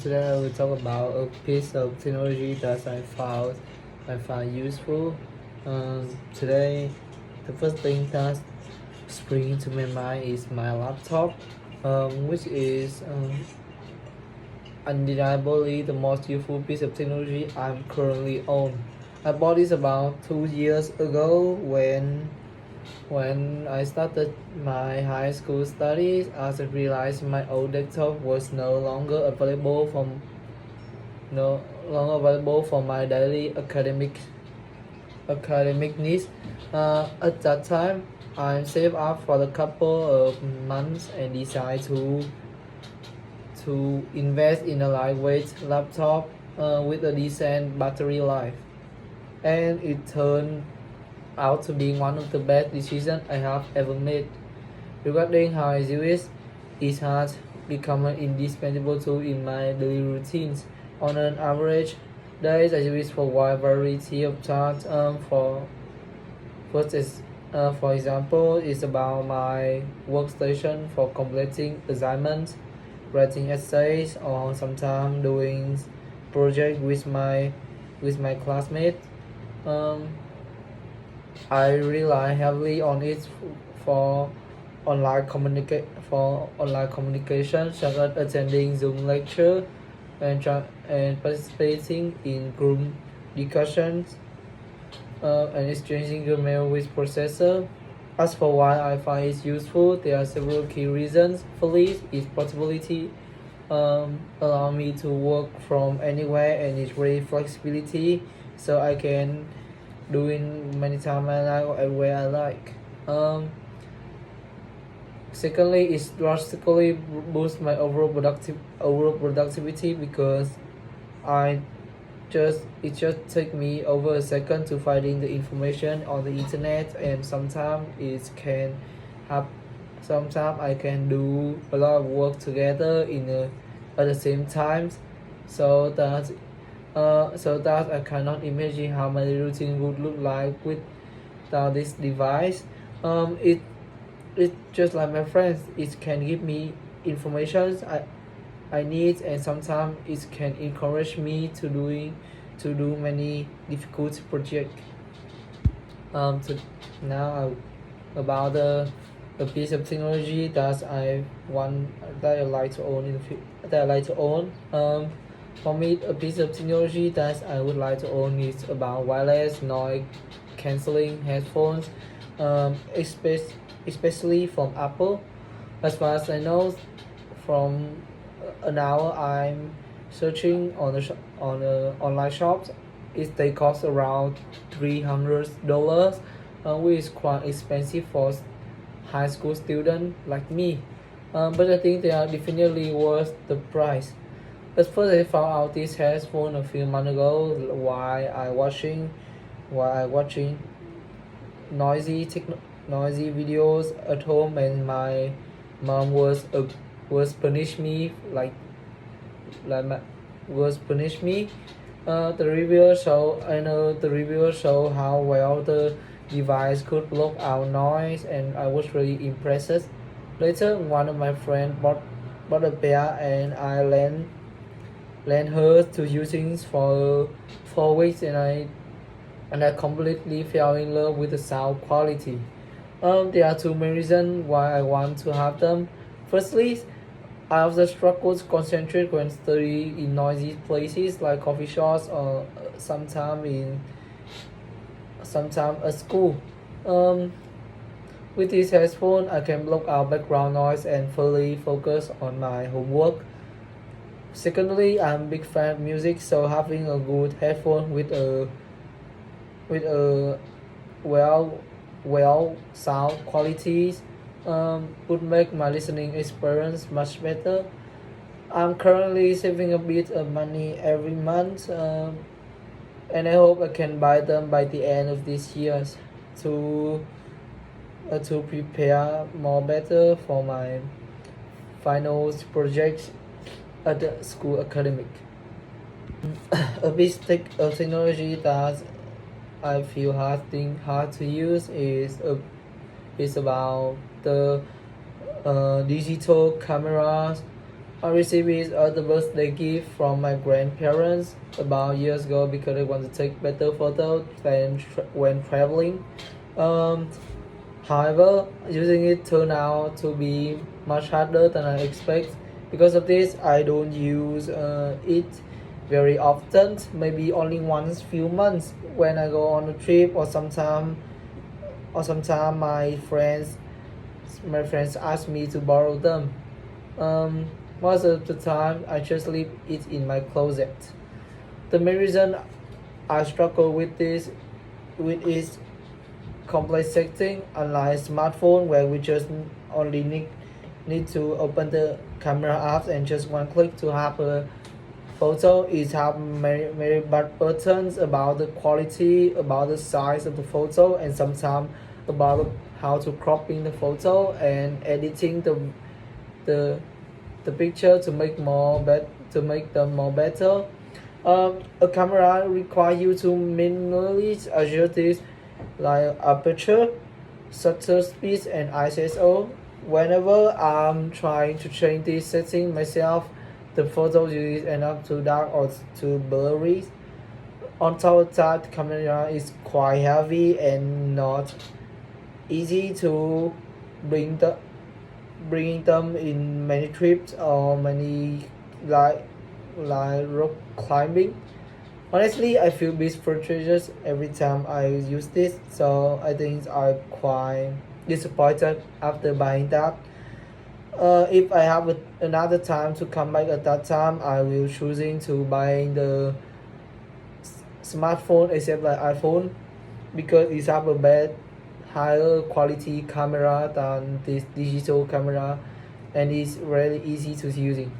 Today I will talk about a piece of technology that I found useful. Today, the first thing that springs to my mind is my laptop, which is undeniably the most useful piece of technology I'm currently on. I bought this about 2 years ago when I started my high school studies, as I realized my old desktop was no longer available for my daily academic needs. At that time, I saved up for a couple of months and decided to invest in a lightweight laptop with a decent battery life, and it turned out to be one of the best decisions I have ever made. Regarding how I use it has become an indispensable tool in my daily routines. On an average days, I use it for a wide variety of tasks. For example, it's about my workstation for completing assignments, writing essays, or sometimes doing project with my classmates. Um, I rely heavily on it for online communication, such as attending Zoom lecture and participating in group discussions and exchanging email with processor. As for why I find it useful, there are several key reasons. First, its portability allow me to work from anywhere, and it's very flexibility, so I can do it many times I like or everywhere I like. Secondly, it drastically boosts my overall productivity because I it just take me over a second to finding the information on the internet, and have sometimes I can do a lot of work together at the same time, so that I cannot imagine how my routine would look like without this device. It just like my friends, it can give me information I need, and sometimes it can encourage me to do many difficult projects. To now about a piece of technology that I like to own that I like to own. For me, a piece of technology that I would like to own is about wireless noise cancelling headphones, especially from Apple. As far as I know, from an hour I'm searching on the online shops, they cost around $300, which is quite expensive for high school student like me. But I think they are definitely worth the price. At first, I found out this headphone a few months ago while I watching noisy videos at home, and my mom was punish me like my, was punish me. The reviewer show how well the device could block out noise, and I was really impressed. Later, one of my friends bought a pair, and I lent her to using for 4 weeks, and I completely fell in love with the sound quality. There are two main reasons why I want to have them. Firstly, I also struggle to concentrate when studying in noisy places like coffee shops or sometime at school. Um, with this headphone, I can block out background noise and fully focus on my homework. Secondly, I'm a big fan of music, so having a good headphone with a well sound qualities would make my listening experience much better. I'm currently saving a bit of money every month, and I hope I can buy them by the end of this year to to prepare more better for my finals project at the school academic. A big of technology that I feel hard to use is about the digital cameras. I received it as the birthday gift from my grandparents about years ago because I want to take better photos when traveling. Um, However, using it turned out to be much harder than I expect. Because of this, I don't use it very often. Maybe only once few months when I go on a trip, or sometime my friends ask me to borrow them. Um, Most of the time, I just leave it in my closet. The main reason I struggle with is complex setting, unlike smartphone where we just only need to open the camera app and just one click to have a photo. It have many bad buttons about the quality, about the size of the photo, and sometimes about how to cropping the photo and editing the the picture to to make them more better. A camera requires you to manually adjust this like aperture, shutter speed, and ISO. Whenever I'm trying to change this setting myself, the photos usually end up too dark or too blurry. On top of that, the camera is quite heavy and not easy to bring the bringing them in many trips or many like rock climbing. Honestly, I feel bit frustrated every time I use this, so I think I'm quite disappointed after buying that. If I have another time to come back at that time, I will choosing to buy the smartphone except like iPhone because it have a bad higher quality camera than this digital camera and it's really easy to using.